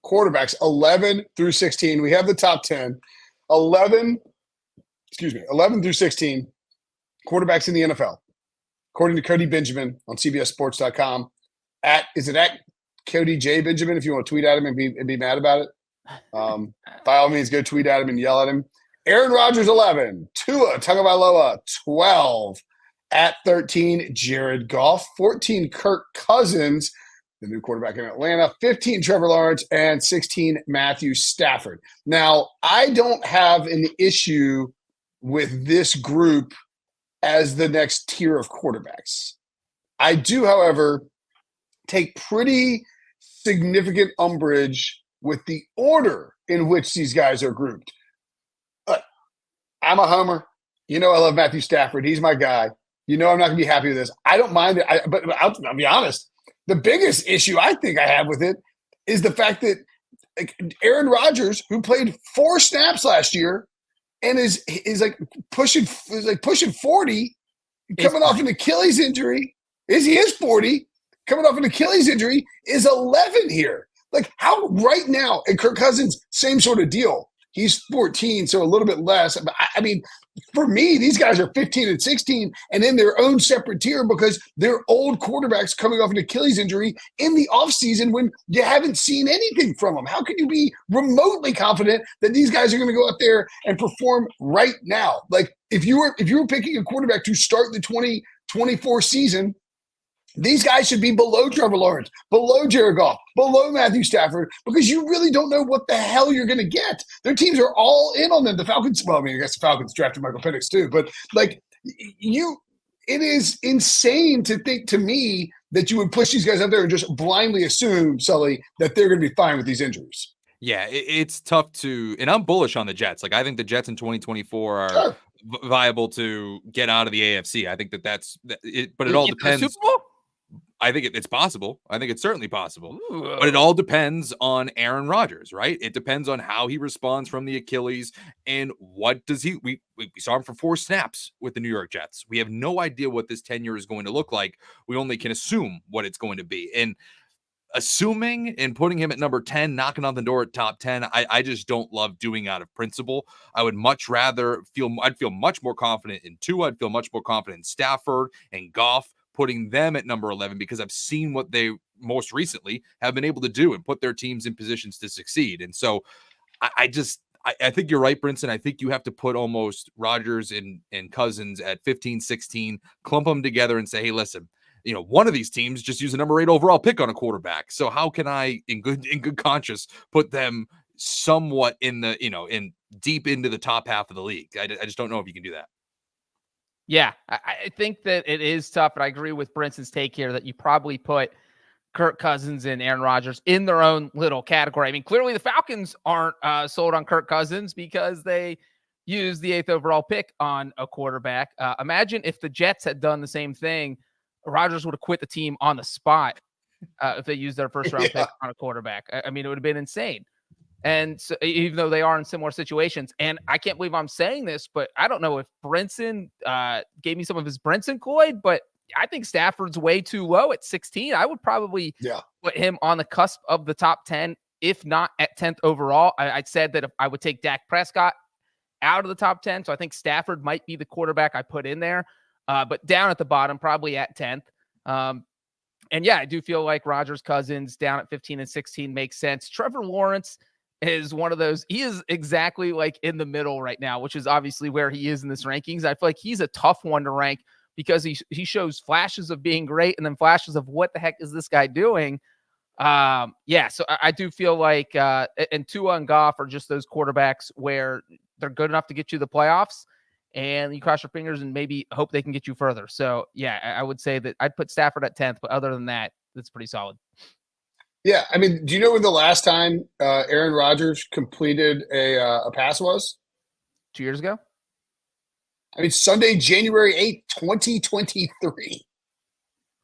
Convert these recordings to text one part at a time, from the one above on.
quarterbacks 11 through 16. We have the top 10. 11 through 16 quarterbacks in the NFL, according to Cody Benjamin on CBSSports.com. Is it at Cody J. Benjamin if you want to tweet at him and be mad about it? By all means, go tweet at him and yell at him. Aaron Rodgers, 11. Tua Tagovailoa, 12. At 13, Jared Goff. 14, Kirk Cousins, the new quarterback in Atlanta. 15, Trevor Lawrence. And 16, Matthew Stafford. Now, I don't have an issue with this group as the next tier of quarterbacks. I do, however, take pretty significant umbrage with the order in which these guys are grouped. I'm a homer. You know I love Matthew Stafford. He's my guy. You know I'm not going to be happy with this. I don't mind it, but I'll be honest. The biggest issue I think I have with it is the fact that Aaron Rodgers, who played 4 snaps last year and is pushing 40, coming off an Achilles injury. He is 40, coming off an Achilles injury, is 11 here. Like, how right now, and Kirk Cousins, same sort of deal. He's 14, so a little bit less. But I mean, for me, these guys are 15 and 16 and in their own separate tier because they're old quarterbacks coming off an Achilles injury in the offseason when you haven't seen anything from them. How can you be remotely confident that these guys are going to go out there and perform right now? Like, if you were picking a quarterback to start the 2024 season, these guys should be below Trevor Lawrence, below Jared Goff, below Matthew Stafford, because you really don't know what the hell you're going to get. Their teams are all in on them. The Falcons, well, I mean, I guess the Falcons drafted Michael Penix too, but like it is insane to think to me that you would push these guys out there and just blindly assume, Sully, that they're going to be fine with these injuries. Yeah, it's tough to, and I'm bullish on the Jets. Like, I think the Jets in 2024 are viable to get out of the AFC. I think that's it, but it all depends. Super Bowl? I think it's possible. I think it's certainly possible. Ooh. But it all depends on Aaron Rodgers, right? It depends on how he responds from the Achilles and what does he. We saw him for 4 snaps with the New York Jets. We have no idea what this tenure is going to look like. We only can assume what it's going to be. And assuming and putting him at number 10, knocking on the door at top 10, I just don't love doing out of principle. I would much rather I'd feel much more confident in Tua. I'd feel much more confident in Stafford and Goff, putting them at number 11 because I've seen what they most recently have been able to do and put their teams in positions to succeed. And so I think you're right, Brinson. I think you have to put almost Rodgers and Cousins at 15, 16, clump them together and say, hey, listen, one of these teams just use a number 8 overall pick on a quarterback. So how can I, in good conscience, put them somewhat in the, in deep into the top half of the league? I just don't know if you can do that. Yeah, I think that it is tough, but I agree with Brinson's take here that you probably put Kirk Cousins and Aaron Rodgers in their own little category. I mean, clearly the Falcons aren't sold on Kirk Cousins because they used the 8th overall pick on a quarterback. Imagine if the Jets had done the same thing. Rodgers would have quit the team on the spot if they used their first-round pick on a quarterback. I mean, it would have been insane. And so, even though they are in similar situations, and I can't believe I'm saying this, but I don't know if Brinson gave me some of his Brinson Cloyd, but I think Stafford's way too low at 16. I would probably put him on the cusp of the top 10, if not at 10th overall. I said that if I would take Dak Prescott out of the top 10, so I think Stafford might be the quarterback I put in there, but down at the bottom, probably at 10th. And yeah, I do feel like Rodgers, Cousins down at 15 and 16 makes sense. Trevor Lawrence is one of those. He is exactly like in the middle right now, which is obviously where he is in this rankings. I feel like he's a tough one to rank because he shows flashes of being great and then flashes of what the heck is this guy doing. So I do feel like and Tua and Goff are just those quarterbacks where they're good enough to get you the playoffs and you cross your fingers and maybe hope they can get you further. So yeah, I would say that I'd put Stafford at 10th, but other than that, that's pretty solid. Yeah, I mean, do you know when the last time Aaron Rodgers completed a pass was? 2 years ago? I mean, Sunday, January 8th, 2023.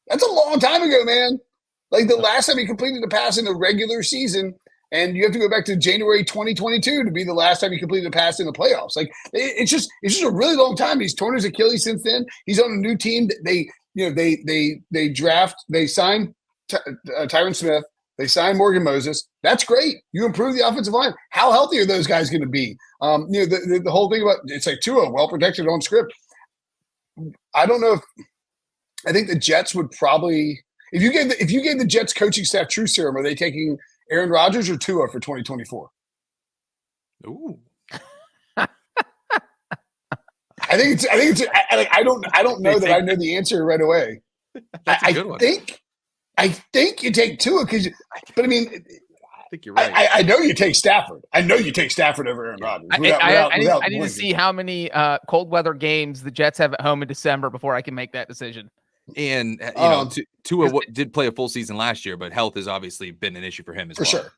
That's a long time ago, man. Like the last time he completed a pass in the regular season, and you have to go back to January 2022 to be the last time he completed a pass in the playoffs. Like it's just a really long time. He's torn his Achilles since then. He's on a new team. They signed Tyron Smith. They signed Morgan Moses. That's great. You improve the offensive line. How healthy are those guys going to be? The whole thing about it's like Tua, well protected on script. I don't know if I think the Jets would probably if you gave the Jets coaching staff true serum, are they taking Aaron Rodgers or Tua for 2024? Ooh. I don't know that I know the answer right away. That's a good one. I think you take Tua but I mean, I think you're right. I know you take Stafford. I know you take Stafford over Aaron Rodgers. I need to see how many cold weather games the Jets have at home in December before I can make that decision. And Tua did play a full season last year, but health has obviously been an issue for him as well. For sure.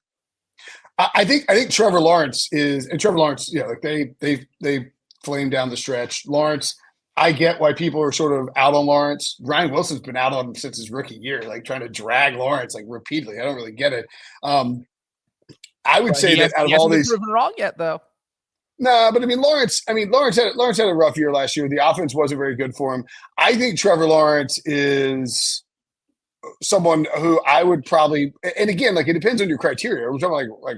I think Trevor Lawrence like they flamed down the stretch. Lawrence, I get why people are sort of out on Lawrence. Ryan Wilson's been out on him since his rookie year, like trying to drag Lawrence like repeatedly. I don't really get it. I would say that out of all these, proven wrong yet though. No, but I mean Lawrence had a rough year last year. The offense wasn't very good for him. I think Trevor Lawrence is someone who I would probably, and again, like it depends on your criteria. We're talking like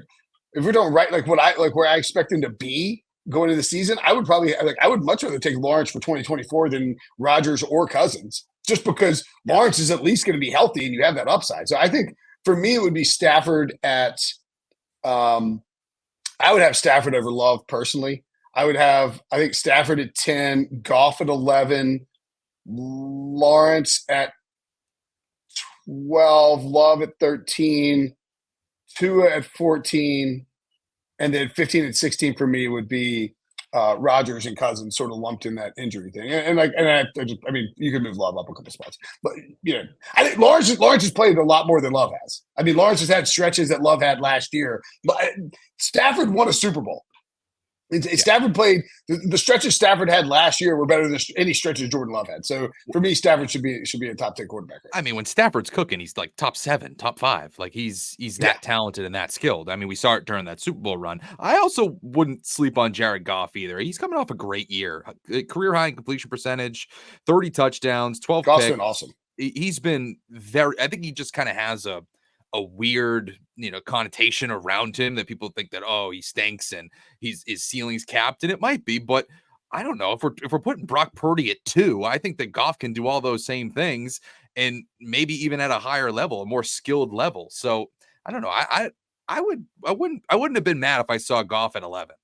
if we're doing right, like where I expect him to be going into the season, I would much rather take Lawrence for 2024 than Rodgers or Cousins, just because Lawrence is at least going to be healthy and you have that upside. So I think for me it would be Stafford at. I would have Stafford over Love personally. I think Stafford at 10, Goff at 11, Lawrence at 12, Love at 13, Tua at 14, and then 15 and 16 for me would be Rodgers and Cousins sort of lumped in that injury thing. I mean, you could move Love up a couple spots, but I think Lawrence has played a lot more than Love has. I mean, Lawrence has had stretches that Love had last year, but Stafford won a Super Bowl. Stafford played the stretches Stafford had last year were better than any stretches Jordan Love had. So for me, Stafford should be a top 10 quarterback. I mean, when Stafford's cooking, he's like top 7, top 5. Like he's that talented and that skilled. I mean, we saw it during that Super Bowl run. I also wouldn't sleep on Jared Goff either. He's coming off a great year, career high in completion percentage, 30 touchdowns, 12 Goff's picks. been awesome. He's been I think he just kind of has a weird, connotation around him that people think that, oh, he stinks and his ceiling's capped, and it might be, but I don't know if we're putting Brock Purdy at 2. I think that Goff can do all those same things and maybe even at a higher level, a more skilled level. So I don't know. I wouldn't have been mad if I saw Goff at 11.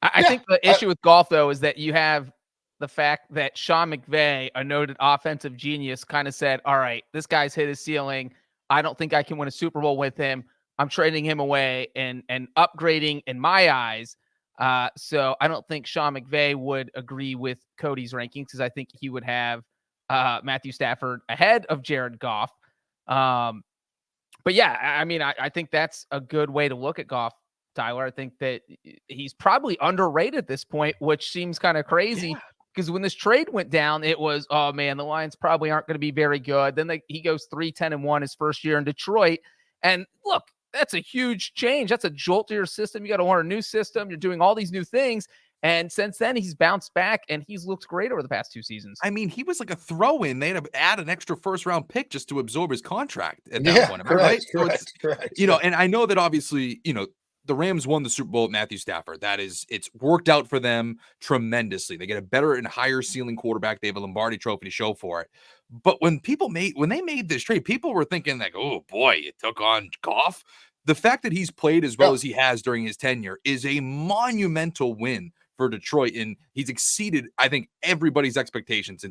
I think the issue with Goff though is that you have the fact that Sean McVay, a noted offensive genius, kind of said, all right, this guy's hit his ceiling. I don't think I can win a Super Bowl with him. I'm trading him away and upgrading in my eyes. So I don't think Sean McVay would agree with Cody's rankings because I think he would have Matthew Stafford ahead of Jared Goff. But yeah, I mean, I think that's a good way to look at Goff, Tyler. I think that he's probably underrated at this point, which seems kind of crazy. Yeah. Because when this trade went down, it was, oh man, the Lions probably aren't going to be very good. Then he goes 3-10-1 his first year in Detroit. And look, that's a huge change. That's a jolt to your system. You got to learn a new system. You're doing all these new things. And since then, he's bounced back and he's looked great over the past 2 seasons. I mean, he was like a throw-in. They had to add an extra first-round pick just to absorb his contract at that point. Am I right? Correct. And I know that obviously, the Rams won the Super Bowl with Matthew Stafford. It's worked out for them tremendously. They get a better and higher ceiling quarterback. They have a Lombardi trophy to show for it. But when they made this trade, people were thinking like, oh boy, you took on Goff. The fact that he's played as well as he has during his tenure is a monumental win for Detroit. And he's exceeded, I think, everybody's expectations